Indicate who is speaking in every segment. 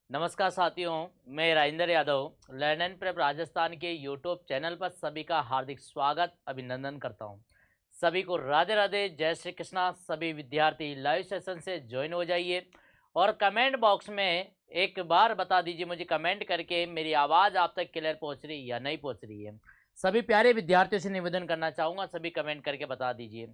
Speaker 1: नमस्कार साथियों, मैं Rajendra Yadav learn and prep Rajasthan के यूट्यूब चैनल पर सभी का हार्दिक स्वागत अभिनंदन करता हूं। सभी को राधे राधे, जय श्री कृष्णा। सभी विद्यार्थी लाइव सेशन से ज्वाइन हो जाइए और कमेंट बॉक्स में एक बार बता दीजिए मुझे कमेंट करके मेरी आवाज़ आप तक क्लियर पहुंच रही या नहीं पहुंच रही है। सभी प्यारे विद्यार्थियों से निवेदन करना चाहूँगा, सभी कमेंट करके बता दीजिए।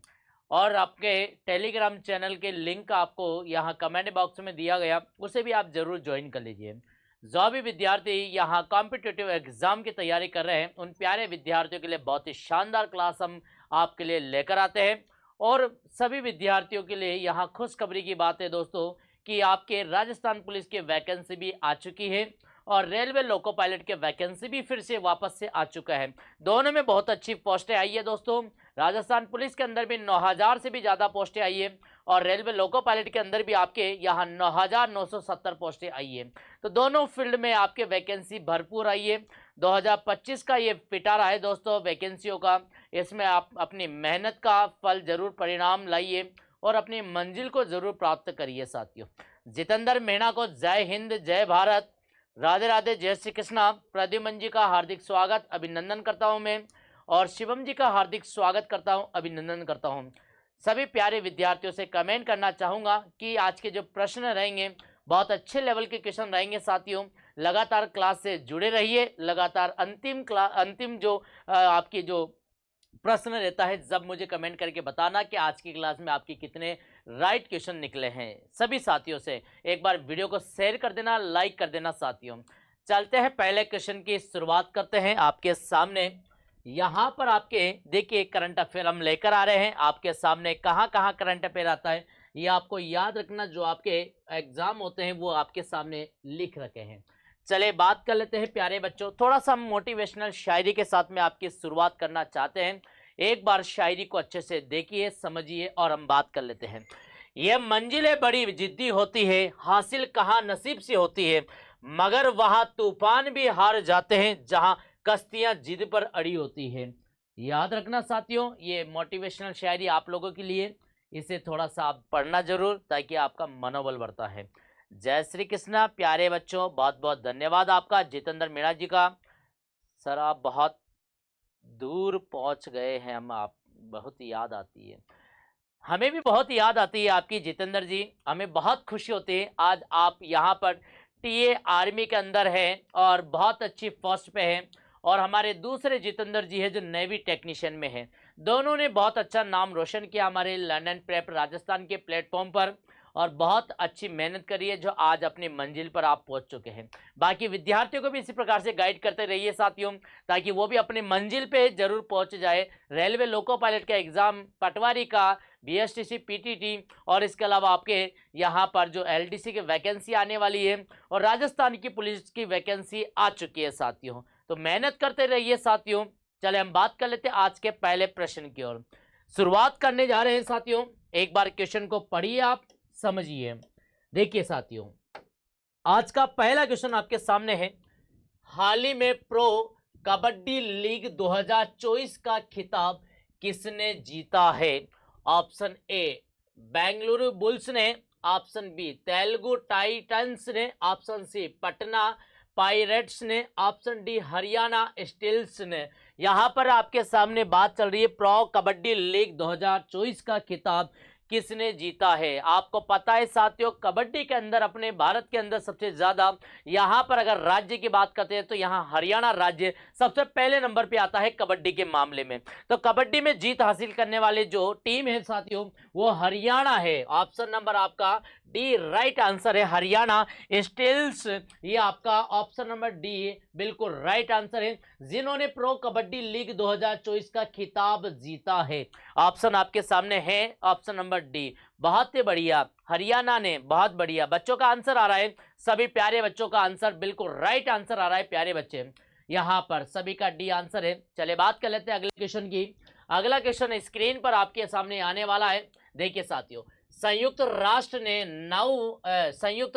Speaker 1: और आपके टेलीग्राम चैनल के लिंक आपको यहाँ कमेंट बॉक्स में दिया गया, उसे भी आप जरूर ज्वाइन कर लीजिए। जो भी विद्यार्थी यहाँ कॉम्पिटिटिव एग्जाम की तैयारी कर रहे हैं उन प्यारे विद्यार्थियों के लिए बहुत ही शानदार क्लास हम आपके लिए लेकर आते हैं। और सभी विद्यार्थियों के लिए यहाँ खुशखबरी की बात है दोस्तों कि आपके राजस्थान पुलिस की वैकेंसी भी आ चुकी है और रेलवे लोको पायलट के वैकेंसी भी फिर से वापस से आ चुका है। दोनों में बहुत अच्छी पोस्टें आई है दोस्तों। राजस्थान पुलिस के अंदर भी 9000 से भी ज़्यादा पोस्टें आई है और रेलवे लोको पायलट के अंदर भी आपके यहाँ 9970 पोस्टें आई है। तो दोनों फील्ड में आपके वैकेंसी भरपूर आई है। 2025 का ये पिटारा है दोस्तों वैकेंसियों का। इसमें आप अपनी मेहनत का फल जरूर परिणाम लाइए और अपनी मंजिल को जरूर प्राप्त करिए साथियों। जितेंद्र मीणा को जय हिंद, जय भारत, राधे राधे, जय श्री कृष्णा। प्रद्युमन जी का हार्दिक स्वागत अभिनंदन करता हूं मैं और शिवम जी का हार्दिक स्वागत करता हूं, अभिनंदन करता हूं। सभी प्यारे विद्यार्थियों से कमेंट करना चाहूँगा कि आज के जो प्रश्न रहेंगे बहुत अच्छे लेवल के क्वेश्चन रहेंगे साथियों। लगातार क्लास से जुड़े रहिए। लगातार अंतिम जो आपकी जो प्रश्न रहता है जब मुझे कमेंट करके बताना कि आज की क्लास में आपके कितने राइट क्वेश्चन निकले हैं। सभी साथियों से एक बार वीडियो को शेयर कर देना, लाइक कर देना साथियों। चलते हैं पहले क्वेश्चन की शुरुआत करते हैं। आपके सामने यहाँ पर आपके देखिए करंट अफेयर हम लेकर आ रहे हैं आपके सामने। कहाँ कहाँ करंट अफेयर आता है ये आपको याद रखना, जो आपके एग्जाम होते हैं वो आपके सामने लिख रखे हैं। चले बात कर लेते हैं प्यारे बच्चों। थोड़ा सा हम मोटिवेशनल शायरी के साथ में आपकी शुरुआत करना चाहते हैं। एक बार शायरी को अच्छे से देखिए, समझिए और हम बात कर लेते हैं। यह मंजिलें बड़ी जिद्दी होती है, हासिल कहाँ नसीब से होती है, मगर वहां तूफान भी हार जाते हैं जहां कश्तियां जिद पर अड़ी होती है। याद रखना साथियों, ये मोटिवेशनल शायरी आप लोगों के लिए, इसे थोड़ा सा आप पढ़ना जरूर ताकि आपका मनोबल बढ़ता है। जय श्री कृष्णा प्यारे बच्चों, बहुत बहुत धन्यवाद आपका जितेंद्र मीणा जी का। सर आप बहुत दूर पहुंच गए हैं, हम आप बहुत याद आती है, हमें भी बहुत याद आती है आपकी जितेंद्र जी। हमें बहुत खुशी होती है आज आप यहाँ पर टीए आर्मी के अंदर हैं और बहुत अच्छी पोस्ट पे हैं। और हमारे दूसरे जितेंद्र जी है जो नेवी टेक्नीशियन में है। दोनों ने बहुत अच्छा नाम रोशन किया हमारे लर्न एंड प्रेप राजस्थान के प्लेटफॉर्म पर और बहुत अच्छी मेहनत करी है जो आज अपनी मंजिल पर आप पहुंच चुके हैं। बाकी विद्यार्थियों को भी इसी प्रकार से गाइड करते रहिए साथियों ताकि वो भी अपनी मंजिल पे जरूर पहुंच जाए। रेलवे लोको पायलट का एग्जाम, पटवारी का, बीएसटीसी, पीटीटी और इसके अलावा आपके यहाँ पर जो एलडीसी की वैकेंसी आने वाली है और राजस्थान की पुलिस की वैकेंसी आ चुकी है साथियों। तो मेहनत करते रहिए साथियों। चले हम बात कर लेते हैं आज के पहले प्रश्न की ओर। शुरुआत करने जा रहे हैं साथियों। एक बार क्वेश्चन को पढ़िए, आप समझिए। देखिए साथियों, आज का पहला क्वेश्चन आपके सामने है। हाल ही में प्रो कबड्डी लीग 2024 का खिताब किसने जीता है? ऑप्शन ए बेंगलुरु बुल्स ने, ऑप्शन बी तेलुगु टाइटंस ने, ऑप्शन सी पटना पायरेट्स ने, ऑप्शन डी हरियाणा स्टील्स ने। यहां पर आपके सामने बात चल रही है प्रो कबड्डी लीग 2024 का खिताब किसने जीता है। आपको पता है साथियों कबड्डी के अंदर अपने भारत के अंदर सबसे ज्यादा यहां पर अगर राज्य की बात करते हैं तो यहां हरियाणा राज्य सबसे पहले नंबर पे आता है कबड्डी के मामले में। तो कबड्डी में जीत हासिल करने वाले जो टीम है साथियों वो हरियाणा है। ऑप्शन नंबर आपका डी राइट आंसर है, हरियाणा स्टील्स। ये आपका ऑप्शन नंबर डी बिल्कुल राइट आंसर है, जिन्होंने प्रो कबड्डी लीग 2024 का खिताब जीता है। ऑप्शन आपके सामने है ऑप्शन नंबर डी। बहुत ही बढ़िया, हरियाणा ने, बहुत बढ़िया। बच्चों का आंसर आ रहा है, सभी प्यारे बच्चों का आंसर बिल्कुल राइट आंसर आ रहा है प्यारे बच्चे। यहां पर सभी का डी आंसर है। चले बात कर लेते हैं अगले क्वेश्चन की। अगला क्वेश्चन स्क्रीन पर आपके सामने आने वाला है। देखिए साथियों, संयुक्त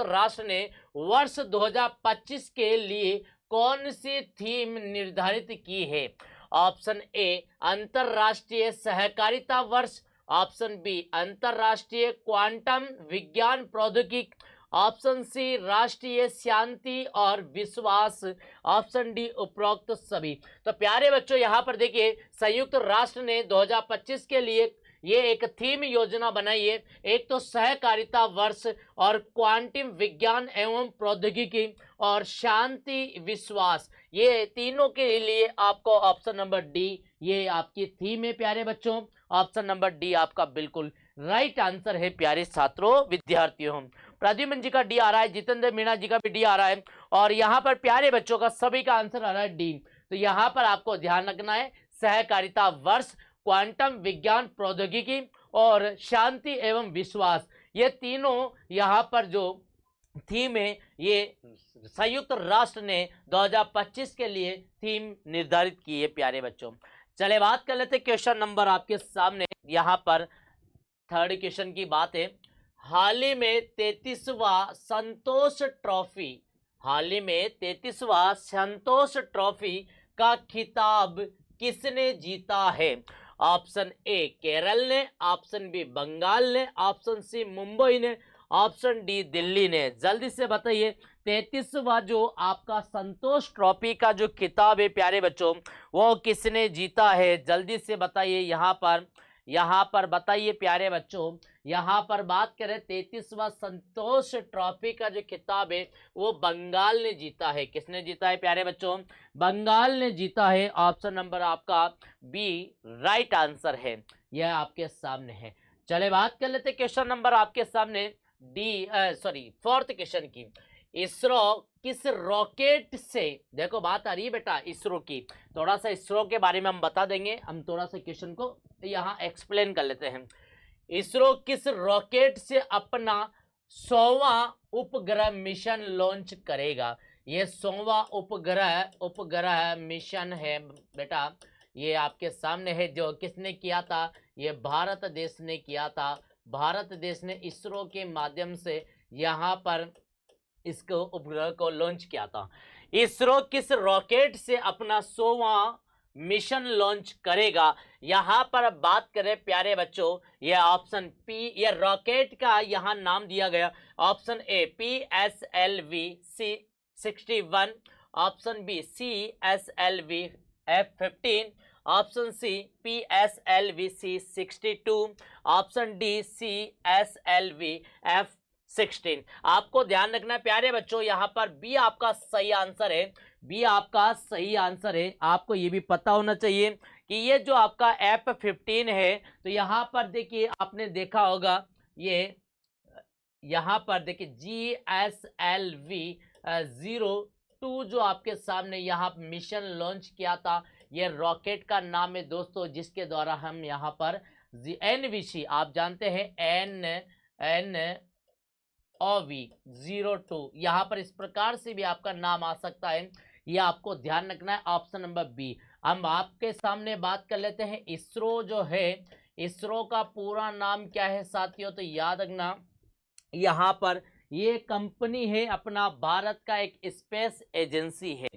Speaker 1: राष्ट्र ने वर्ष 2025 के लिए कौन सी थीम निर्धारित की है? ऑप्शन ए अंतरराष्ट्रीय सहकारिता वर्ष, ऑप्शन बी अंतरराष्ट्रीय क्वांटम विज्ञान प्रौद्योगिकी, ऑप्शन सी राष्ट्रीय शांति और विश्वास, ऑप्शन डी उपरोक्त सभी। तो प्यारे बच्चों यहाँ पर देखिए संयुक्त राष्ट्र ने 2025 के लिए ये एक थीम योजना बनाई है। एक तो सहकारिता वर्ष और क्वांटम विज्ञान एवं प्रौद्योगिकी और शांति विश्वास, ये तीनों के लिए आपको ऑप्शन नंबर डी ये आपकी थीम है प्यारे बच्चों। ऑप्शन नंबर डी आपका बिल्कुल राइट आंसर है प्यारे छात्रों विद्यार्थियों। प्रद्युमन जी का डी आ रहा है, जितेंद्र मीणा जी का भी डी आ रहा है और यहाँ पर प्यारे बच्चों का सभी का आंसर आ रहा है डी। तो यहाँ पर आपको ध्यान रखना है सहकारिता वर्ष, क्वांटम विज्ञान प्रौद्योगिकी और शांति एवं विश्वास, ये तीनों यहाँ पर जो थीम है ये संयुक्त राष्ट्र ने 2025 के लिए थीम निर्धारित की है प्यारे बच्चों। चले बात कर लेते क्वेश्चन नंबर आपके सामने। यहाँ पर थर्ड क्वेश्चन की बात है, हाल ही में 33वां संतोष ट्रॉफी, हाल ही में 33वां संतोष ट्रॉफी का खिताब किसने जीता है? ऑप्शन ए केरल ने, ऑप्शन बी बंगाल ने, ऑप्शन सी मुंबई ने, ऑप्शन डी दिल्ली ने। जल्दी से बताइए 33वां जो आपका संतोष ट्रॉफी का जो खिताब है प्यारे बच्चों वो किसने जीता है? जल्दी से बताइए यहाँ पर बताइए प्यारे बच्चों। यहाँ पर बात करें 33वां संतोष ट्रॉफी का जो खिताब है वो बंगाल ने जीता है। किसने जीता है प्यारे बच्चों? बंगाल ने जीता है। ऑप्शन नंबर आपका बी राइट आंसर है, यह आपके सामने है। चले बात कर लेते क्वेश्चन नंबर आपके सामने फोर्थ क्वेश्चन की। इसरो किस रॉकेट से, देखो बात आ रही है बेटा इसरो की, थोड़ा सा इसरो के बारे में हम बता देंगे, हम थोड़ा सा क्वेश्चन को यहाँ एक्सप्लेन कर लेते हैं। इसरो किस रॉकेट से अपना 100वां उपग्रह मिशन लॉन्च करेगा? ये 100वां उपग्रह मिशन है बेटा, ये आपके सामने है। जो किसने किया था? ये भारत देश ने किया था। भारत देश ने इसरो के माध्यम से यहाँ पर इसको उपग्रह को लॉन्च किया था। इसरो किस रॉकेट से अपना 100वां मिशन लॉन्च करेगा? यहाँ पर बात करें प्यारे बच्चों, ये ऑप्शन पी, ये रॉकेट का यहाँ नाम दिया गया। Option A PSLV C61, option B CSLV F15, option C PSLV C62, option D CSLV F16। आपको ध्यान रखना है प्यारे बच्चों, यहाँ पर बी आपका सही आंसर है, बी आपका सही आंसर है। आपको ये भी पता होना चाहिए कि ये जो आपका F15 है, तो यहाँ पर देखिए आपने देखा होगा ये यहाँ पर देखिए GSLV 02 जो आपके सामने यहाँ मिशन लॉन्च किया था, ये रॉकेट का नाम है दोस्तों, जिसके द्वारा हम यहाँ पर NVC, आप जानते हैं NOV 02, यहाँ पर इस प्रकार से भी आपका नाम आ सकता है, ये आपको ध्यान रखना है। Option number B. हम आपके सामने बात कर लेते हैं इसरो जो है, इसरो का पूरा नाम क्या है साथियों? तो याद रखना यहाँ पर ये कंपनी है अपना, भारत का एक स्पेस एजेंसी है।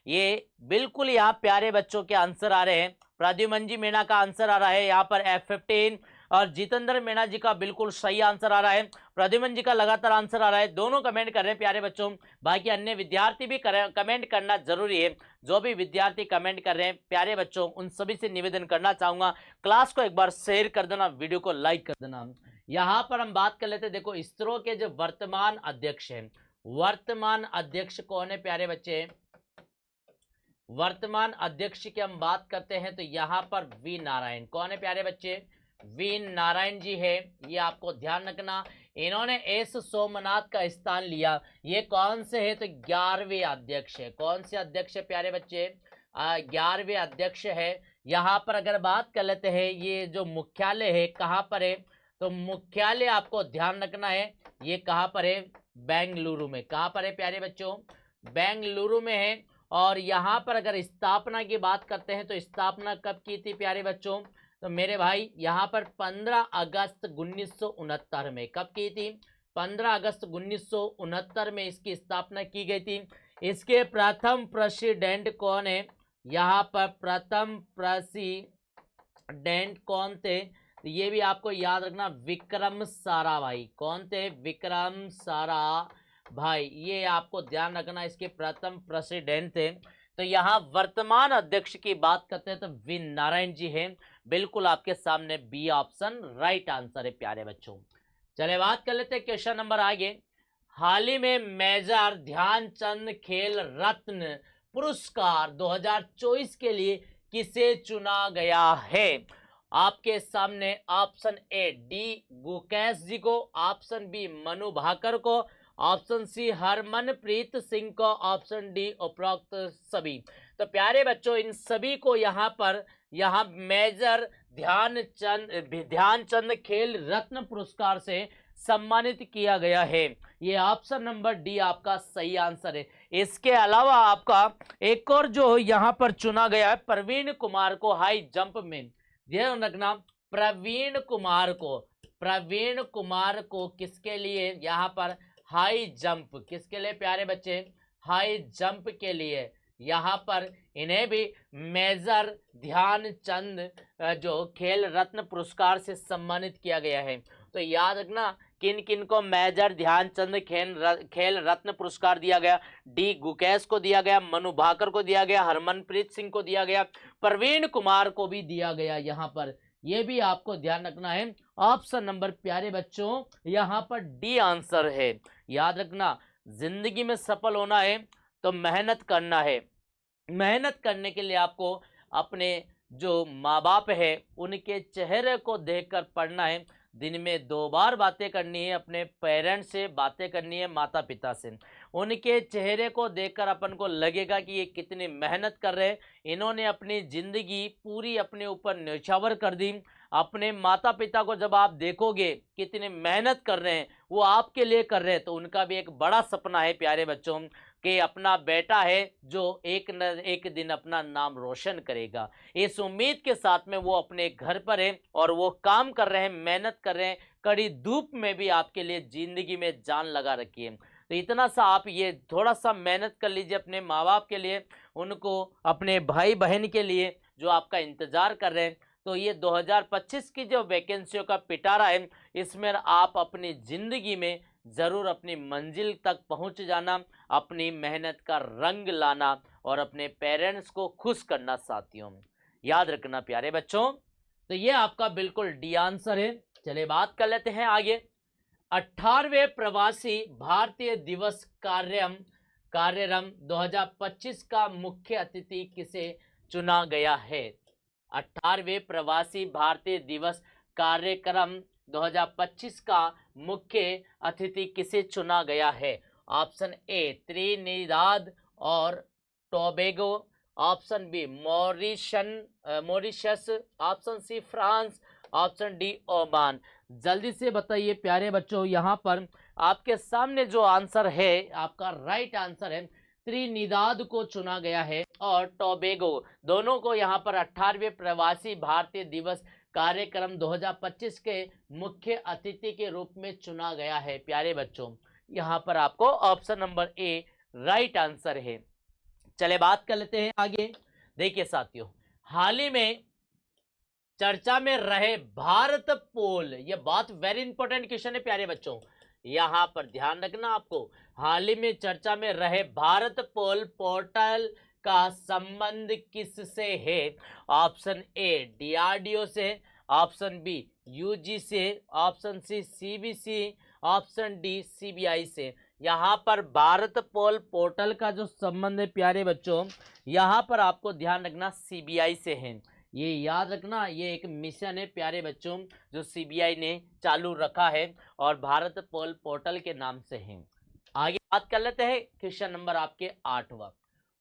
Speaker 1: ये बिल्कुल यहाँ प्यारे बच्चों के आंसर आ रहे हैं। प्रद्युमन जी मीणा का आंसर आ रहा है यहाँ पर F15 और जितेंद्र मीणा जी का बिल्कुल सही आंसर आ रहा है। प्रद्युमन जी का लगातार आंसर आ रहा है, दोनों कमेंट कर रहे हैं प्यारे बच्चों। बाकी अन्य विद्यार्थी भी कमेंट करना जरूरी है। जो भी विद्यार्थी कमेंट कर रहे हैं प्यारे बच्चों, उन सभी से निवेदन करना चाहूंगा क्लास को एक बार शेयर कर देना, वीडियो को लाइक कर देना। यहाँ पर हम बात कर लेते हैं, देखो इसरो के जो वर्तमान अध्यक्ष हैं, वर्तमान अध्यक्ष कौन है प्यारे बच्चे? वर्तमान अध्यक्ष की हम बात करते हैं तो यहाँ पर वी नारायण, कौन है प्यारे बच्चे? वी नारायण जी है, ये आपको ध्यान रखना। इन्होंने एस सोमनाथ का स्थान लिया। ये कौन से है? तो 11वें अध्यक्ष है। कौन से अध्यक्ष है प्यारे बच्चे? 11वें अध्यक्ष है। यहाँ पर अगर बात कर लेते हैं, ये जो मुख्यालय है कहाँ पर है? तो मुख्यालय आपको ध्यान रखना है, ये कहाँ पर है? बेंगलुरु में। कहाँ पर है प्यारे बच्चों? बेंगलुरु में है। और यहाँ पर अगर स्थापना की बात करते हैं तो स्थापना कब की थी प्यारे बच्चों? तो मेरे भाई यहाँ पर 15 अगस्त 1969 में। कब की थी? 15 अगस्त 1969 में इसकी स्थापना की गई थी। इसके प्रथम प्रेसिडेंट कौन है? यहाँ पर प्रथम प्रेसिडेंट कौन थे? तो ये भी आपको याद रखना, विक्रम साराभाई। कौन थे? विक्रम सारा भाई, ये आपको ध्यान रखना, इसके प्रथम प्रेसिडेंट थे। तो यहाँ वर्तमान अध्यक्ष की बात करते हैं तो वी नारायण जी हैं। बिल्कुल आपके सामने बी ऑप्शन राइट आंसर है प्यारे बच्चों। चलिए बात कर लेते हैं क्वेश्चन नंबर आगे। हाल ही में मेजर ध्यानचंद खेल रत्न पुरस्कार 2024 के लिए किसे चुना गया है? आपके सामने ऑप्शन ए डी गुकेश जी को, ऑप्शन बी मनु भाकर को, ऑप्शन सी हरमनप्रीत सिंह को, ऑप्शन डी उपरोक्त सभी। तो प्यारे बच्चों, इन सभी को यहाँ मेजर ध्यानचंद खेल रत्न पुरस्कार से सम्मानित किया गया है। ये ऑप्शन नंबर डी आपका सही आंसर है। इसके अलावा आपका एक और जो यहाँ पर चुना गया है, प्रवीण कुमार को हाई जंप में, ध्यान रखना, प्रवीण कुमार को किसके लिए यहाँ पर हाई जंप, किसके लिए प्यारे बच्चे? हाई जंप के लिए यहाँ पर इन्हें भी मेजर ध्यानचंद जो खेल रत्न पुरस्कार से सम्मानित किया गया है। तो याद रखना किन किन को मेजर ध्यानचंद खेल रत्न पुरस्कार दिया गया। डी गुकेश को दिया गया, मनु भाकर को दिया गया, हरमनप्रीत सिंह को दिया गया, प्रवीण कुमार को भी दिया गया। यहाँ पर ये भी आपको ध्यान रखना है। ऑप्शन नंबर प्यारे बच्चों यहाँ पर डी आंसर है। याद रखना, जिंदगी में सफल होना है तो मेहनत करना है। मेहनत करने के लिए आपको अपने जो माँ बाप है उनके चेहरे को देखकर पढ़ना है। दिन में 2 बार बातें करनी है, अपने पेरेंट्स से बातें करनी है, माता पिता से। उनके चेहरे को देखकर अपन को लगेगा कि ये कितनी मेहनत कर रहे हैं, इन्होंने अपनी ज़िंदगी पूरी अपने ऊपर न्यौछावर कर दी। अपने माता पिता को जब आप देखोगे कितनी मेहनत कर रहे हैं, वो आपके लिए कर रहे हैं, तो उनका भी एक बड़ा सपना है प्यारे बच्चों कि अपना बेटा है जो एक न एक दिन अपना नाम रोशन करेगा। इस उम्मीद के साथ में वो अपने घर पर है और वो काम कर रहे हैं, मेहनत कर रहे हैं, कड़ी धूप में भी आपके लिए जिंदगी में जान लगा रखी है। तो इतना सा आप ये थोड़ा सा मेहनत कर लीजिए अपने माँ बाप के लिए, उनको, अपने भाई बहन के लिए जो आपका इंतजार कर रहे हैं। तो ये 2025 की जो वैकेंसियों का पिटारा है, इसमें आप अपनी ज़िंदगी में ज़रूर अपनी मंजिल तक पहुंच जाना, अपनी मेहनत का रंग लाना और अपने पेरेंट्स को खुश करना साथियों। याद रखना प्यारे बच्चों। तो ये आपका बिल्कुल डी आंसर है। चलिए बात कर लेते हैं आगे। 18वें प्रवासी भारतीय दिवस कार्यक्रम 2025 का मुख्य अतिथि किसे चुना गया है? 18वें प्रवासी भारतीय दिवस कार्यक्रम 2025 का मुख्य अतिथि किसे चुना गया है? ऑप्शन ए त्रिनिदाद और Tobago, option B Mauritius, option C France, option D Oman. जल्दी से बताइए प्यारे बच्चों, यहाँ पर आपके सामने जो आंसर है, आपका राइट आंसर है त्रिनिदाद को चुना गया है और टोबैगो, दोनों को यहाँ पर 18वें प्रवासी भारतीय दिवस कार्यक्रम 2025 के मुख्य अतिथि के रूप में चुना गया है। प्यारे बच्चों, यहाँ पर आपको option number A right answer है। चले बात कर लेते हैं आगे। देखिए साथियों, हाल ही में चर्चा में रहे भारत पोल, ये बहुत वेरी इंपॉर्टेंट क्वेश्चन है प्यारे बच्चों, यहाँ पर ध्यान रखना आपको। हाल ही में चर्चा में रहे भारत पोल पोर्टल का संबंध किससे है? ऑप्शन ए डीआरडीओ से, ऑप्शन बी यूजी से, option C CBC, option D CBI से। यहाँ पर भारत पोल पोर्टल का जो संबंध है प्यारे बच्चों, यहाँ पर आपको ध्यान रखना सीबीआई से है। ये याद रखना, ये एक मिशन है प्यारे बच्चों जो सीबीआई ने चालू रखा है और भारत पोल पोर्टल के नाम से है। आगे बात कर लेते हैं क्वेश्चन नंबर आपके 8वां।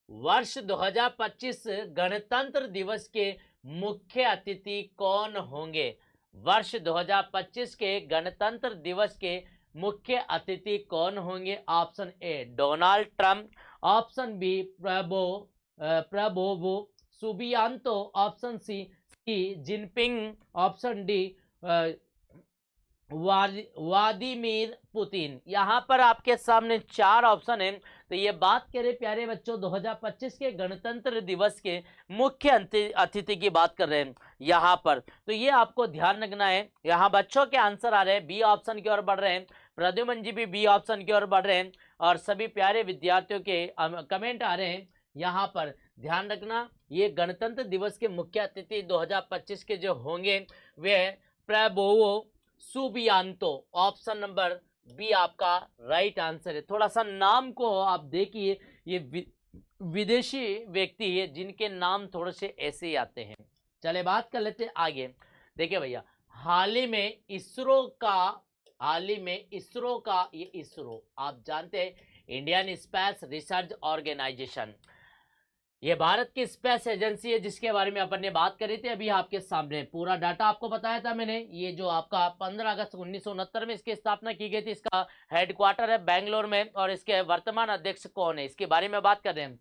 Speaker 1: वर्ष 2025 गणतंत्र दिवस के मुख्य अतिथि कौन होंगे? वर्ष 2025 के गणतंत्र दिवस के मुख्य अतिथि कौन होंगे? Option A Donald Trump, option B Prabowo Subianto, option C Jinping, option D Vladimir Putin. यहाँ पर आपके सामने 4 ऑप्शन है। तो ये बात करें प्यारे बच्चों 2025 के गणतंत्र दिवस के मुख्य अतिथि की बात कर रहे हैं यहाँ पर। तो ये आपको ध्यान रखना है। यहाँ बच्चों के आंसर आ रहे हैं बी ऑप्शन की ओर बढ़ रहे हैं, प्रद्युमन जी भी बी ऑप्शन की ओर बढ़ रहे हैं, और सभी प्यारे विद्यार्थियों के कमेंट आ रहे हैं यहाँ पर। ध्यान रखना, ये गणतंत्र दिवस के मुख्य अतिथि 2025 के जो होंगे वे Prabowo Subianto, option number B आपका राइट आंसर है। थोड़ा सा नाम को आप देखिए, ये विदेशी व्यक्ति है जिनके नाम थोड़े से ऐसे ही आते हैं। चले बात कर लेते हैं आगे। देखिए भैया, हाल ही में इसरो का ये इसरो आप जानते हैं इंडियन स्पेस रिसर्च ऑर्गेनाइजेशन, ये भारत की स्पेस एजेंसी है जिसके बारे में अपन ने बात करी थी। अभी आपके सामने पूरा डाटा आपको बताया था मैंने। ये जो आपका 15 अगस्त 1969 में इसकी स्थापना की गई थी। इसका हेडक्वार्टर है बेंगलोर में, और इसके वर्तमान अध्यक्ष कौन है इसके बारे में बात कर रहे हैं।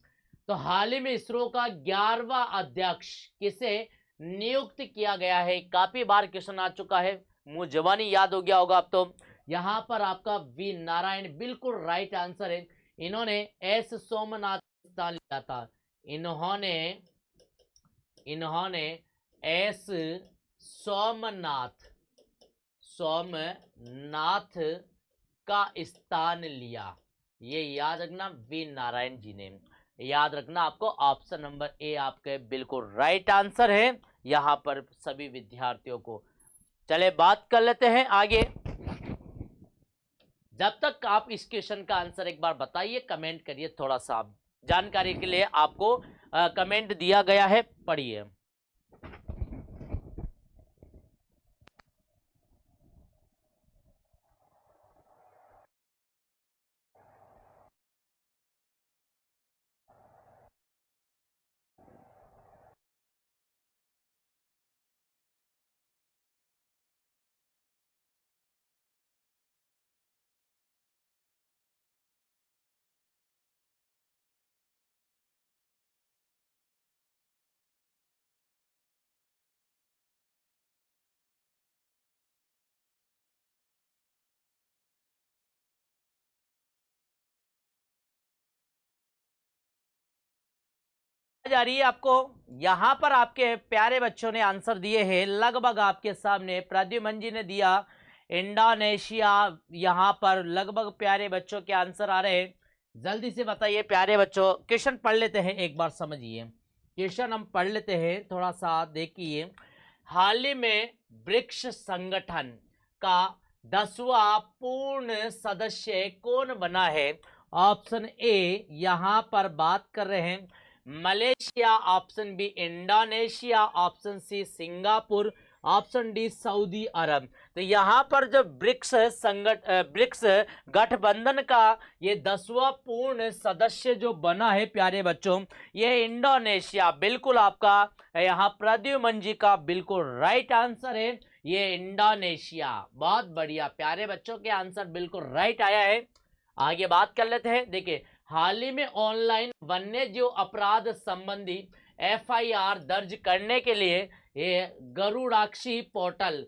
Speaker 1: तो हाल ही में इसरो का 11वां अध्यक्ष किसे नियुक्त किया गया है? काफी बार क्वेश्चन आ चुका है, मुंह जबानी याद हो गया होगा अब तो। यहाँ पर आपका वी नारायण बिल्कुल राइट आंसर है। इन्होंने एस सोमनाथ स्थान लिया था। इन्होंने एस सोमनाथ का स्थान लिया। ये याद रखना, वी नारायण जी ने। याद रखना आपको, ऑप्शन नंबर ए आपके बिल्कुल राइट आंसर है यहां पर सभी विद्यार्थियों को। चले बात कर लेते हैं आगे। जब तक आप इस क्वेश्चन का आंसर एक बार बताइए, कमेंट करिए, थोड़ा सा आप जानकारी के लिए आपको कमेंट दिया गया है, पढ़िए। जा रही है आपको। यहां पर आपके प्यारे बच्चों ने आंसर दिए हैं लगभग आपके सामने। प्रद्युमन जी ने दिया इंडोनेशिया। यहां पर लगभग प्यारे बच्चों के आंसर आ रहे हैं। जल्दी से बताइए प्यारे बच्चों। क्वेश्चन पढ़ लेते हैं, एक बार समझिए क्वेश्चन हम पढ़ लेते हैं, थोड़ा सा देखिए। हाल ही में ब्रिक्स संगठन का 10वां पूर्ण सदस्य कौन बना है? ऑप्शन ए यहां पर बात कर रहे हैं Malaysia, option B Indonesia, option C Singapore, option D Saudi Arab. तो यहाँ पर जो ब्रिक्स गठबंधन का ये 10वां पूर्ण सदस्य जो बना है प्यारे बच्चों, ये इंडोनेशिया। बिल्कुल आपका यहाँ प्रद्युमन जी का बिल्कुल राइट आंसर है, ये इंडोनेशिया। बहुत बढ़िया प्यारे बच्चों के आंसर बिल्कुल राइट आया है। आगे बात कर लेते हैं। देखिए, हाल ही में ऑनलाइन वन्यजीव अपराध संबंधी एफआईआर दर्ज करने के लिए ये गरुड़ाक्षी पोर्टल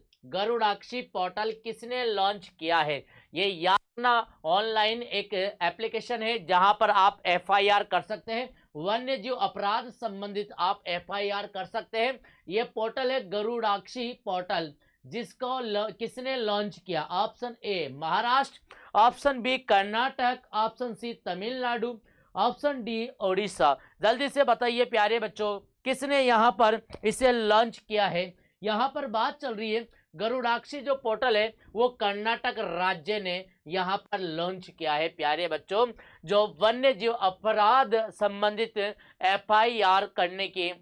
Speaker 1: किसने लॉन्च किया है? ये याद रखना, ऑनलाइन एक एप्लीकेशन है जहां पर आप एफआईआर कर सकते हैं, वन्यजीव अपराध संबंधित आप एफआईआर कर सकते हैं। ये पोर्टल है गरुड़ाक्षी पोर्टल, जिसको किसने लॉन्च किया? Option A Maharashtra, option B Karnataka, option C Tamil Nadu, option D Odisha. जल्दी से बताइए प्यारे बच्चों, किसने यहाँ पर इसे लॉन्च किया है? यहाँ पर बात चल रही है गरुड़ाक्षी जो पोर्टल है वो कर्नाटक राज्य ने यहाँ पर लॉन्च किया है प्यारे बच्चों, जो वन्य जीव अपराध संबंधित एफआईआर करने की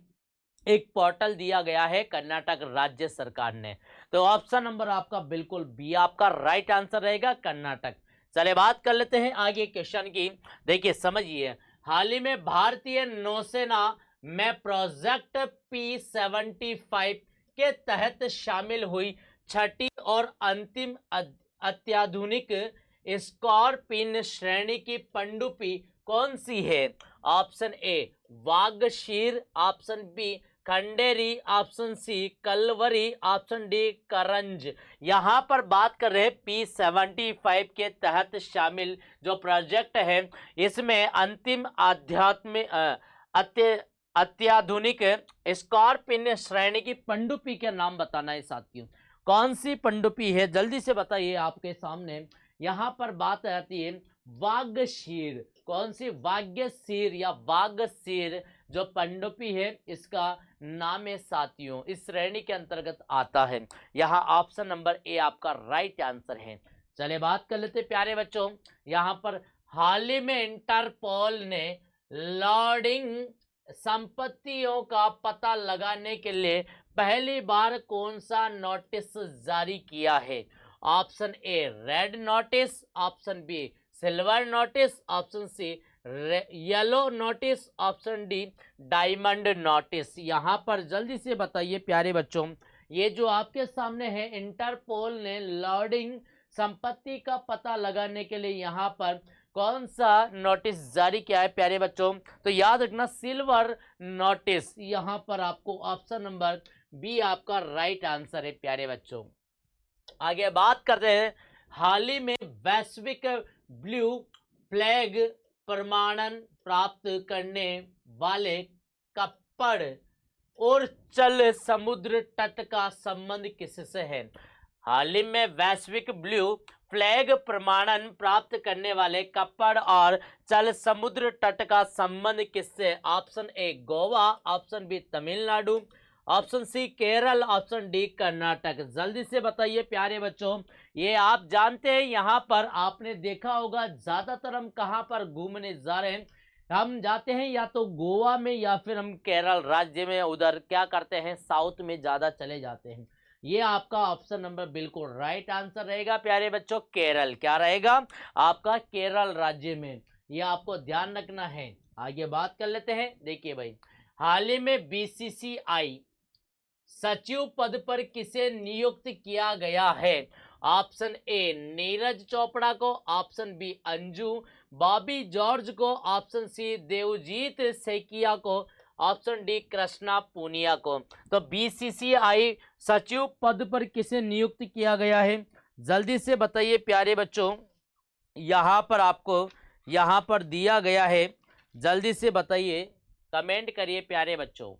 Speaker 1: एक पोर्टल दिया गया है कर्नाटक राज्य सरकार ने। तो ऑप्शन नंबर आपका बिल्कुल बी आपका राइट आंसर रहेगा, कर्नाटक। चले बात कर लेते हैं आगे क्वेश्चन की। देखिए समझिए, हाल ही में भारतीय नौसेना में प्रोजेक्ट P-75 के तहत शामिल हुई छठी और अंतिम अत्याधुनिक स्कॉर्पिन श्रेणी की पनडुब्बी कौन सी है? Option A Vagsheer, option B Khanderi, option C Kalvari, option D Karanj. यहाँ पर बात कर रहे हैं P75 के तहत शामिल जो प्रोजेक्ट है, इसमें अंतिम अत्याधुनिक स्कॉर्पिन श्रेणी की पनडुब्बी के नाम बताना है साथियों। कौन सी पनडुब्बी है, जल्दी से बताइए आपके सामने। यहाँ पर बात आती है वागशीर। कौन सी? वाग्यशीर या वागशीर जो पनडुब्बी है, इसका नाम है साथियों, इस श्रेणी के अंतर्गत आता है। यहाँ ऑप्शन नंबर ए आपका राइट आंसर है। चलिए बात कर लेते प्यारे बच्चों। यहाँ पर हाल ही में इंटरपोल ने लॉर्डिंग संपत्तियों का पता लगाने के लिए पहली बार कौन सा नोटिस जारी किया है? Option A red notice, option B silver notice, option C yellow notice, option D diamond notice. यहाँ पर जल्दी से बताइए प्यारे बच्चों। ये जो आपके सामने है, इंटरपोल ने लॉर्डिंग संपत्ति का पता लगाने के लिए यहाँ पर कौन सा नोटिस जारी किया है प्यारे बच्चों? तो याद रखना सिल्वर नोटिस। यहाँ पर आपको ऑप्शन नंबर बी आपका राइट आंसर है प्यारे बच्चों। आगे बात करते हैं, हाल ही में वैश्विक ब्लू फ्लैग प्रमाणन प्राप्त करने वाले कप्पड़ और चल समुद्र तट का संबंध किससे है? हाल ही में वैश्विक ब्लू फ्लैग प्रमाणन प्राप्त करने वाले कप्पड़ और चल समुद्र तट का संबंध किससे? Option A Goa, option B Tamil Nadu, option C Kerala, option D Karnataka. जल्दी से बताइए प्यारे बच्चों। ये आप जानते हैं, यहाँ पर आपने देखा होगा ज्यादातर हम कहाँ पर घूमने जा रहे हैं, हम जाते हैं या तो गोवा में या फिर हम केरल राज्य में, उधर क्या करते हैं साउथ में ज्यादा चले जाते हैं। ये आपका ऑप्शन नंबर बिल्कुल राइट आंसर रहेगा प्यारे बच्चों, केरल। क्या रहेगा आपका? केरल राज्य में। ये आपको ध्यान रखना है। आगे बात कर लेते हैं। देखिए भाई, हाल ही में बीसीसीआई सचिव पद पर किसे नियुक्त किया गया है? ऑप्शन ए नीरज चोपड़ा को, ऑप्शन बी अंजू बॉबी जॉर्ज को, ऑप्शन सी देवजीत सेकिया को, ऑप्शन डी कृष्णा पूनिया को। तो बीसीसीआई सचिव पद पर किसे नियुक्त किया गया है? जल्दी से बताइए प्यारे बच्चों। यहाँ पर आपको यहाँ पर दिया गया है, जल्दी से बताइए, कमेंट करिए प्यारे बच्चों,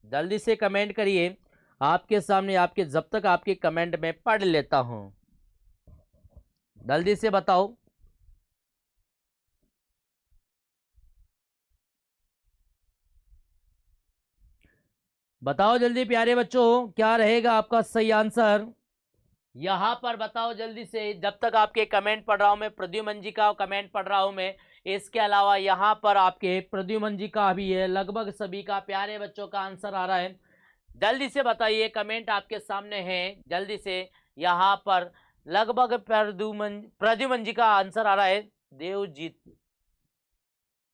Speaker 1: जल्दी से कमेंट करिए। आपके सामने आपके जब तक आपके कमेंट में पढ़ लेता हूं, जल्दी से बताओ। बताओ जल्दी प्यारे बच्चों, क्या रहेगा आपका सही आंसर? यहां पर बताओ जल्दी से, जब तक आपके कमेंट पढ़ रहा हूं मैं। प्रद्युमन जी का कमेंट पढ़ रहा हूं मैं। इसके अलावा यहां पर आपके प्रद्युमन जी का भी है, लगभग सभी का प्यारे बच्चों का आंसर आ रहा है। जल्दी से बताइए, कमेंट आपके सामने है, जल्दी से। यहाँ पर लगभग प्रद्युमन जी का आंसर आ रहा है देवजीत।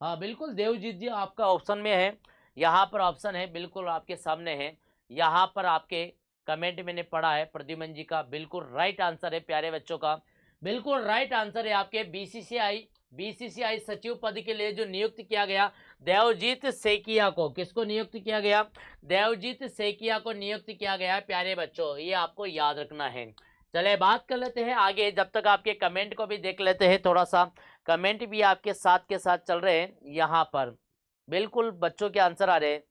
Speaker 1: हाँ बिल्कुल, देवजीत जी आपका ऑप्शन में है। यहाँ पर ऑप्शन है, बिल्कुल आपके सामने है। यहाँ पर आपके कमेंट मैंने पढ़ा है, प्रद्युमन जी का बिल्कुल राइट आंसर है प्यारे बच्चों का, बिल्कुल राइट आंसर है आपके। बीसीसीआई सचिव पद के लिए जो नियुक्त किया गया, देवजीत सेकिया को। किसको नियुक्त किया गया? देवजीत सेकिया को नियुक्त किया गया है प्यारे बच्चों, ये आपको याद रखना है। चले बात कर लेते हैं आगे, जब तक आपके कमेंट को भी देख लेते हैं। थोड़ा सा कमेंट भी आपके साथ के साथ चल रहे हैं। यहाँ पर बिल्कुल बच्चों के आंसर आ रहे हैं।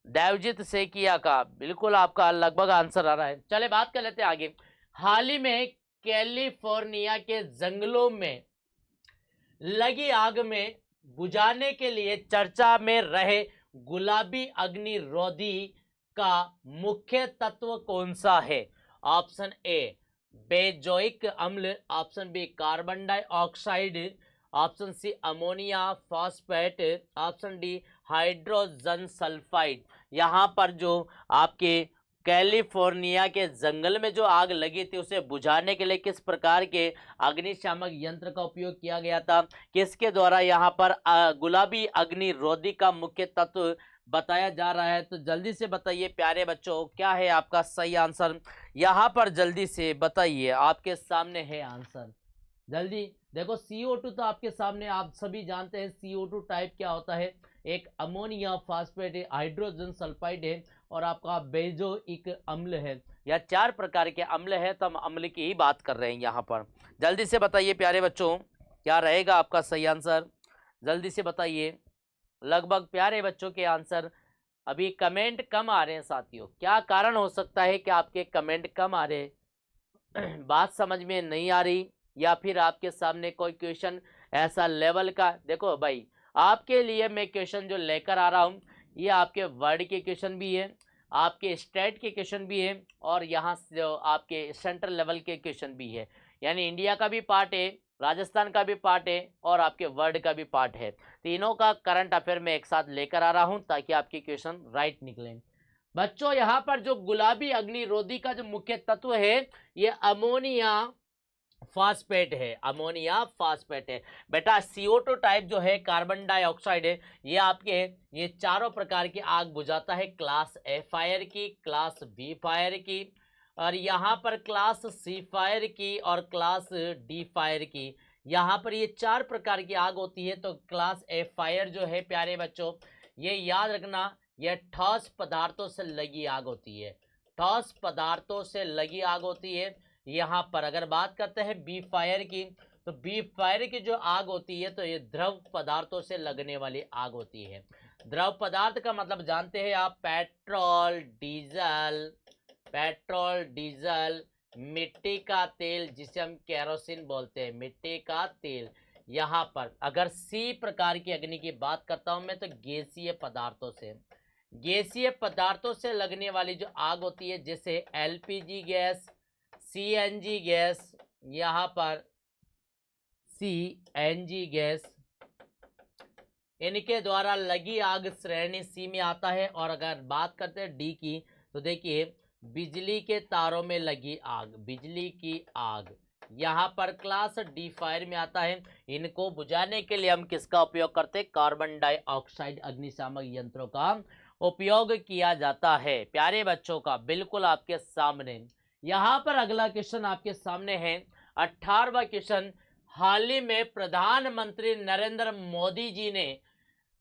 Speaker 1: देवजीत सेकिया का बिल्कुल आपका लगभग आंसर आ रहा है। चले बात कर लेते हैं आगे। हाल ही में कैलिफोर्निया के जंगलों में लगी आग में बुझाने के लिए चर्चा में रहे गुलाबी अग्निरोधी का मुख्य तत्व कौन सा है? ऑप्शन ए बेंजोइक अम्ल, option B carbon dioxide, option C ammonia phosphate, option D hydrogen sulphide. यहाँ पर जो आपके कैलिफोर्निया के जंगल में जो आग लगी थी, उसे बुझाने के लिए किस प्रकार के अग्निशामक यंत्र का उपयोग किया गया था? किसके द्वारा यहाँ पर गुलाबी अग्निरोधी का मुख्य तत्व बताया जा रहा है? तो जल्दी से बताइए प्यारे बच्चों, क्या है आपका सही आंसर? यहाँ पर जल्दी से बताइए, आपके सामने है आंसर। जल्दी देखो, CO2 तो आपके सामने, आप सभी जानते हैं CO2 टाइप क्या होता है। एक अमोनिया फास्फेट है, हाइड्रोजन सल्फाइड है और आपका बेंजोइक अम्ल है। यह 4 प्रकार के अम्ल है, तो हम अम्ल की ही बात कर रहे हैं यहाँ पर। जल्दी से बताइए प्यारे बच्चों, क्या रहेगा आपका सही आंसर? जल्दी से बताइए। लगभग प्यारे बच्चों के आंसर अभी कमेंट कम आ रहे हैं साथियों। क्या कारण हो सकता है कि आपके कमेंट कम आ रहे हैं? बात समझ में नहीं आ रही, या फिर आपके सामने कोई क्वेश्चन ऐसा लेवल का? देखो भाई, आपके लिए मैं क्वेश्चन जो लेकर आ रहा हूँ, ये आपके वर्ड के क्वेश्चन भी है, आपके स्टेट के क्वेश्चन भी है, और यहाँ जो आपके सेंट्रल लेवल के क्वेश्चन भी है। यानी इंडिया का भी पार्ट है, राजस्थान का भी पार्ट है, और आपके वर्ल्ड का भी पार्ट है। तीनों का करंट अफेयर में एक साथ लेकर आ रहा हूं ताकि आपके क्वेश्चन राइट निकलें। बच्चों, यहाँ पर जो गुलाबी अग्निरोधी का जो मुख्य तत्व है, ये अमोनिया फास्फेट है। अमोनिया फास्फेट है बेटा। CO2 टाइप जो है, कार्बन डाइऑक्साइड है, ये आपके ये चारों प्रकार की आग बुझाता है। क्लास ए फायर की, क्लास बी फायर की, और यहाँ पर क्लास सी फायर की, और क्लास डी फायर की। यहाँ पर ये 4 प्रकार की आग होती है। तो क्लास ए फायर जो है प्यारे बच्चों, ये याद रखना, ये ठोस पदार्थों से लगी आग होती है। ठोस पदार्थों से लगी आग होती है। यहाँ पर अगर बात करते हैं बी फायर की, तो बी फायर की जो आग होती है, तो ये द्रव पदार्थों से लगने वाली आग होती है। द्रव पदार्थ का मतलब जानते हैं आप, पेट्रोल, डीजल, पेट्रोल, डीजल, मिट्टी का तेल जिसे हम केरोसिन बोलते हैं, मिट्टी का तेल। यहाँ पर अगर सी प्रकार की अग्नि की बात करता हूं मैं, तो गैसीय पदार्थों से, गैसीय पदार्थों से लगने वाली जो आग होती है, जैसे LPG गैस, CNG गैस, यहाँ पर CNG गैस, इनके द्वारा लगी आग श्रेणी सी में आता है। और अगर बात करते हैं डी की, तो देखिए बिजली के तारों में लगी आग, बिजली की आग, यहाँ पर क्लास डी फायर में आता है। इनको बुझाने के लिए हम किसका उपयोग करते हैं? कार्बन डाइऑक्साइड अग्निशामक यंत्रों का उपयोग किया जाता है। प्यारे बच्चों का बिल्कुल आपके सामने यहाँ पर अगला क्वेश्चन आपके सामने है, 18वां क्वेश्चन। हाल ही में प्रधानमंत्री नरेंद्र मोदी जी ने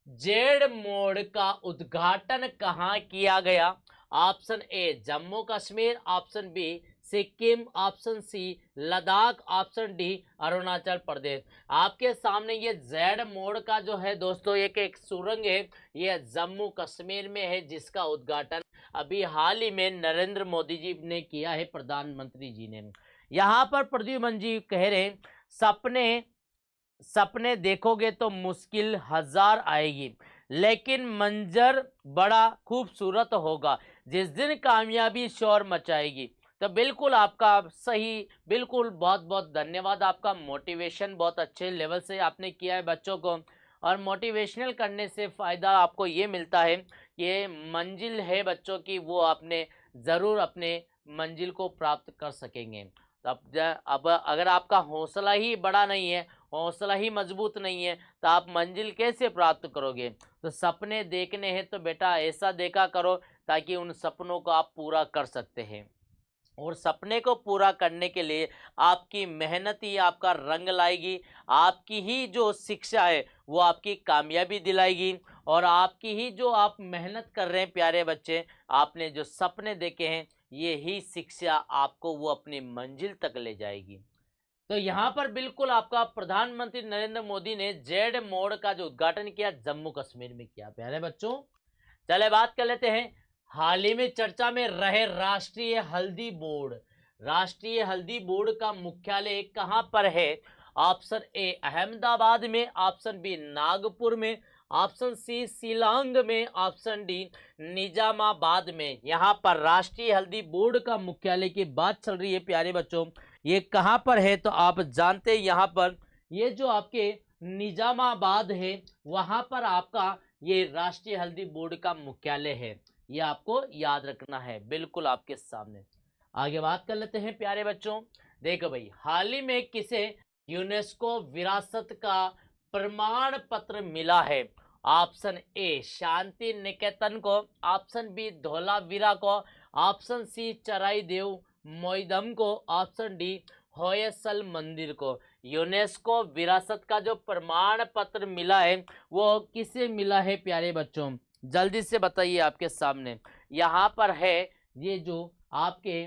Speaker 1: जेड मोड का उद्घाटन कहाँ किया गया? Option A Jammu Kashmir, option B Sikkim, option C Ladakh, option D Arunachal Pradesh. आपके सामने ये जेड मोड का जो है दोस्तों, एक सुरंग है, ये जम्मू कश्मीर में है, जिसका उद्घाटन अभी हाल ही में नरेंद्र मोदी जी ने किया है, प्रधानमंत्री जी ने। यहाँ पर प्रद्युमन जी कह रहे हैं, सपने सपने देखोगे तो मुश्किल हजार आएगी, लेकिन मंजर बड़ा खूबसूरत होगा जिस दिन कामयाबी शोर मचाएगी। तो बिल्कुल आपका सही, बिल्कुल बहुत बहुत धन्यवाद आपका। मोटिवेशन बहुत अच्छे लेवल से आपने किया है बच्चों को, और मोटिवेशनल करने से फ़ायदा आपको ये मिलता है कि ये मंजिल है बच्चों की, वो आपने ज़रूर अपने मंजिल को प्राप्त कर सकेंगे। तो अब अगर आपका हौसला ही बड़ा नहीं है, हौसला ही मजबूत नहीं है, तो आप मंजिल कैसे प्राप्त करोगे? तो सपने देखने हैं तो बेटा ऐसा देखा करो ताकि उन सपनों को आप पूरा कर सकते हैं। और सपने को पूरा करने के लिए आपकी मेहनत ही आपका रंग लाएगी। आपकी ही जो शिक्षा है वो आपकी कामयाबी दिलाएगी, और आपकी ही जो आप मेहनत कर रहे हैं प्यारे बच्चे, आपने जो सपने देखे हैं, ये ही शिक्षा आपको वो अपनी मंजिल तक ले जाएगी। तो यहाँ पर बिल्कुल आपका प्रधानमंत्री नरेंद्र मोदी ने जेड मोड का जो उद्घाटन किया, जम्मू कश्मीर में किया। प्यारे बच्चों, चले बात कर लेते हैं हाल ही में चर्चा में रहे राष्ट्रीय हल्दी बोर्ड। राष्ट्रीय हल्दी बोर्ड का मुख्यालय कहाँ पर है? ऑप्शन ए अहमदाबाद में, ऑप्शन बी नागपुर में, ऑप्शन सी शिलांग में, ऑप्शन डी निजामाबाद में। यहाँ पर राष्ट्रीय हल्दी बोर्ड का मुख्यालय की बात चल रही है प्यारे बच्चों, ये कहाँ पर है? तो आप जानते हैं यहाँ पर ये जो आपके निजामाबाद है, वहाँ पर आपका ये राष्ट्रीय हल्दी बोर्ड का मुख्यालय है। ये आपको याद रखना है, बिल्कुल आपके सामने। आगे बात कर लेते हैं प्यारे बच्चों। देखो भाई, हाल ही में किसे यूनेस्को विरासत का प्रमाण पत्र मिला है? ऑप्शन ए शांति निकेतन को, ऑप्शन बी धोलावीरा को, ऑप्शन सी चराई देव मोइदम को, ऑप्शन डी होयसल मंदिर को। यूनेस्को विरासत का जो प्रमाण पत्र मिला है वो किसे मिला है प्यारे बच्चों? जल्दी से बताइए आपके सामने। यहाँ पर है ये जो आपके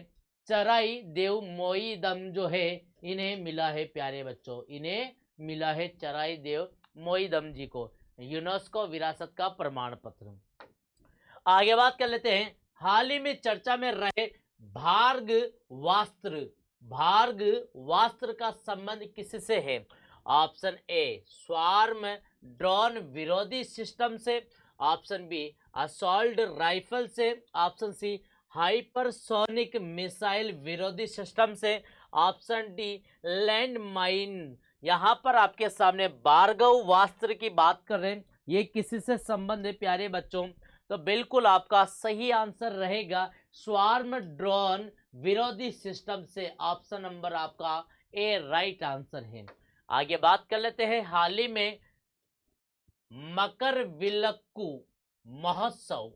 Speaker 1: चराई देव मोईदम जो है, इन्हें मिला है प्यारे बच्चों, इन्हें मिला है चराई देव मोईदम जी को यूनेस्को विरासत का प्रमाण पत्र। आगे बात कर लेते हैं, हाल ही में चर्चा में रहे भार्ग वास्त्र, भार्ग वास्त्र का संबंध किससे है? ऑप्शन ए स्वार्म ड्रोन विरोधी सिस्टम से, ऑप्शन बी असॉल्ट राइफल से, ऑप्शन सी हाइपरसोनिक मिसाइल विरोधी सिस्टम से, ऑप्शन डी लैंड माइन। यहाँ पर आपके सामने भार्गव वास्त्र की बात कर रहे हैं, ये किसी से संबंध है प्यारे बच्चों? तो बिल्कुल आपका सही आंसर रहेगा स्वार्म ड्रोन विरोधी सिस्टम से, ऑप्शन नंबर आपका ए राइट आंसर है। आगे बात कर लेते हैं, हाल ही में मकर विलक्कू महोत्सव,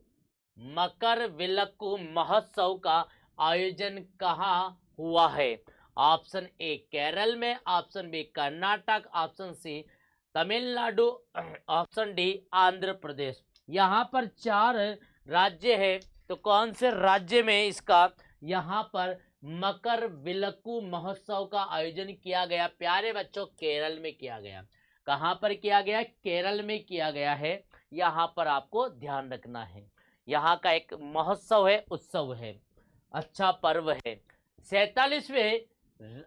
Speaker 1: मकर विलक्कू महोत्सव का आयोजन कहाँ हुआ है? ऑप्शन ए केरल में, option B Karnataka, option C Tamil Nadu, option D Andhra Pradesh. यहाँ पर 4 राज्य है, तो कौन से राज्य में इसका यहाँ पर मकर विलक्कू महोत्सव का आयोजन किया गया? प्यारे बच्चों केरल में किया गया। कहाँ पर किया गया? केरल में किया गया है। यहाँ पर आपको ध्यान रखना है, यहाँ का एक महोत्सव है, उत्सव है, अच्छा पर्व है। 47वें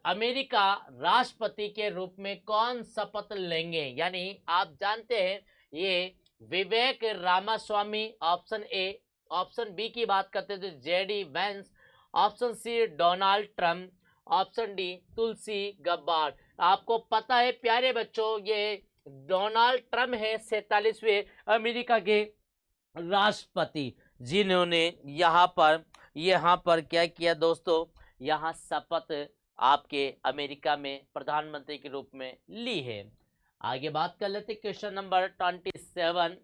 Speaker 1: अमेरिका राष्ट्रपति के रूप में कौन शपथ लेंगे? यानी आप जानते हैं ये Vivek Ramaswamy, option A, option B की बात करते थे JD Vance, option C Donald Trump, option D Tulsi Gabbard. आपको पता है प्यारे बच्चों ये डोनाल्ड ट्रम्प है 47वें अमेरिका के राष्ट्रपति, जिन्होंने यहाँ पर क्या किया दोस्तों, यहाँ शपथ आपके अमेरिका में प्रधानमंत्री के रूप में ली है। आगे बात कर लेते क्वेश्चन नंबर 27।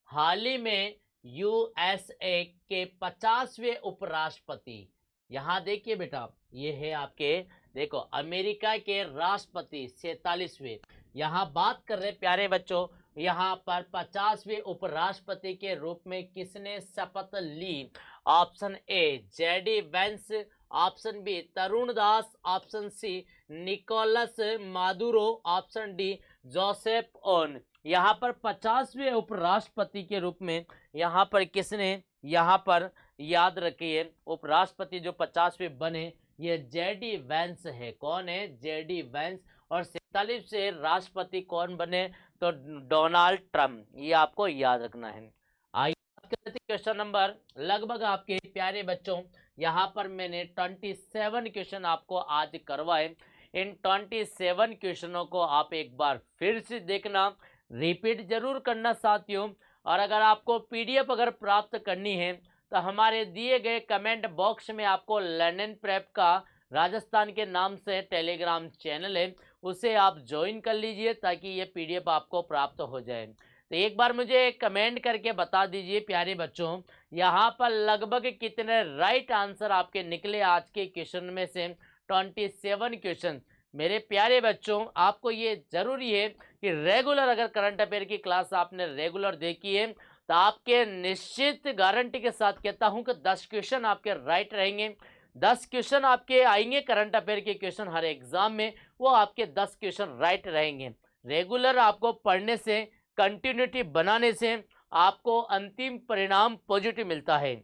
Speaker 1: हाल ही में यूएसए के 50वें उपराष्ट्रपति, यहाँ देखिए बेटा ये है आपके, देखो अमेरिका के राष्ट्रपति 47वें, यहाँ बात कर रहे प्यारे बच्चों, यहाँ पर 50वें उपराष्ट्रपति के रूप में किसने शपथ ली? Option A JD Vance, option B Tarun Das, option C Nicolas Maduro, option D Joseph Aoun. यहाँ पर 50वें उपराष्ट्रपति के रूप में यहाँ पर किसने, यहाँ पर याद रखिए उपराष्ट्रपति जो 50वें बने ये जेडी वेंस है। कौन है? JD Vance. और 47 से राष्ट्रपति कौन बने? तो डोनाल्ड ट्रम्प, ये आपको याद रखना है। आइए बात करते हैं क्वेश्चन नंबर, लगभग आपके प्यारे बच्चों यहाँ पर मैंने 27 क्वेश्चन आपको आज करवाए। इन 27 क्वेश्चनों को आप एक बार फिर से देखना, रिपीट जरूर करना साथियों। और अगर आपको पीडीएफ अगर प्राप्त करनी है तो हमारे दिए गए कमेंट बॉक्स में आपको लर्न प्रेप का राजस्थान के नाम से टेलीग्राम चैनल है, उसे आप ज्वाइन कर लीजिए ताकि ये पीडीएफ आपको प्राप्त हो जाए। तो एक बार मुझे कमेंट करके बता दीजिए प्यारे बच्चों, यहाँ पर लगभग कितने राइट आंसर आपके निकले आज के क्वेश्चन में से 27 क्वेश्चन। मेरे प्यारे बच्चों आपको ये जरूरी है कि रेगुलर अगर करंट अफेयर की क्लास आपने रेगुलर देखी है तो आपके निश्चित गारंटी के साथ कहता हूं कि 10 क्वेश्चन आपके राइट रहेंगे। 10 क्वेश्चन आपके आएंगे करंट अफेयर के क्वेश्चन हर एग्जाम में, वो आपके 10 क्वेश्चन राइट रहेंगे। रेगुलर आपको पढ़ने से, कंटिन्यूटी बनाने से आपको अंतिम परिणाम पॉजिटिव मिलता है।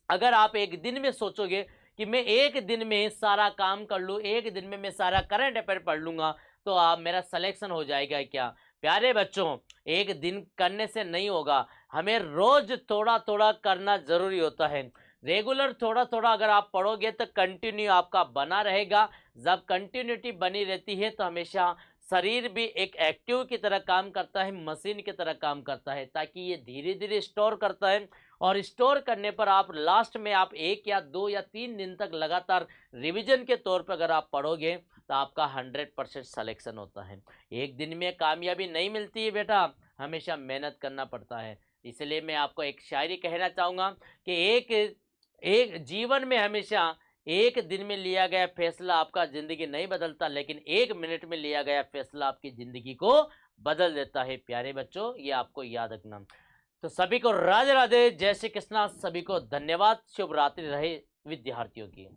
Speaker 1: अगर आप एक दिन में सोचोगे कि मैं एक दिन में सारा काम कर लूँ, एक दिन में मैं सारा करंट अफेयर पढ़ लूँगा, तो आप मेरा सिलेक्शन हो जाएगा क्या? प्यारे बच्चों एक दिन करने से नहीं होगा, हमें रोज थोड़ा थोड़ा करना जरूरी होता है। रेगुलर थोड़ा थोड़ा अगर आप पढ़ोगे तो कंटिन्यू आपका बना रहेगा। जब कंटिन्यूटी बनी रहती है तो हमेशा शरीर भी एक एक्टिव की तरह काम करता है, मशीन की तरह काम करता है, ताकि ये धीरे धीरे स्टोर करता है। और स्टोर करने पर आप लास्ट में आप 1 या 2 या 3 दिन तक लगातार रिवीजन के तौर पर अगर आप पढ़ोगे तो आपका 100% सिलेक्शन होता है। एक दिन में कामयाबी नहीं मिलती है बेटा, हमेशा मेहनत करना पड़ता है। इसलिए मैं आपको एक शायरी कहना चाहूँगा कि एक जीवन में हमेशा एक दिन में लिया गया फैसला आपका ज़िंदगी नहीं बदलता, लेकिन 1 मिनट में लिया गया फैसला आपकी ज़िंदगी को बदल देता है। प्यारे बच्चों, ये आपको याद रखना। तो सभी को राधे राधे, जय श्री कृष्णा, सभी को धन्यवाद, शुभ रात्रि रहे विद्यार्थियों की।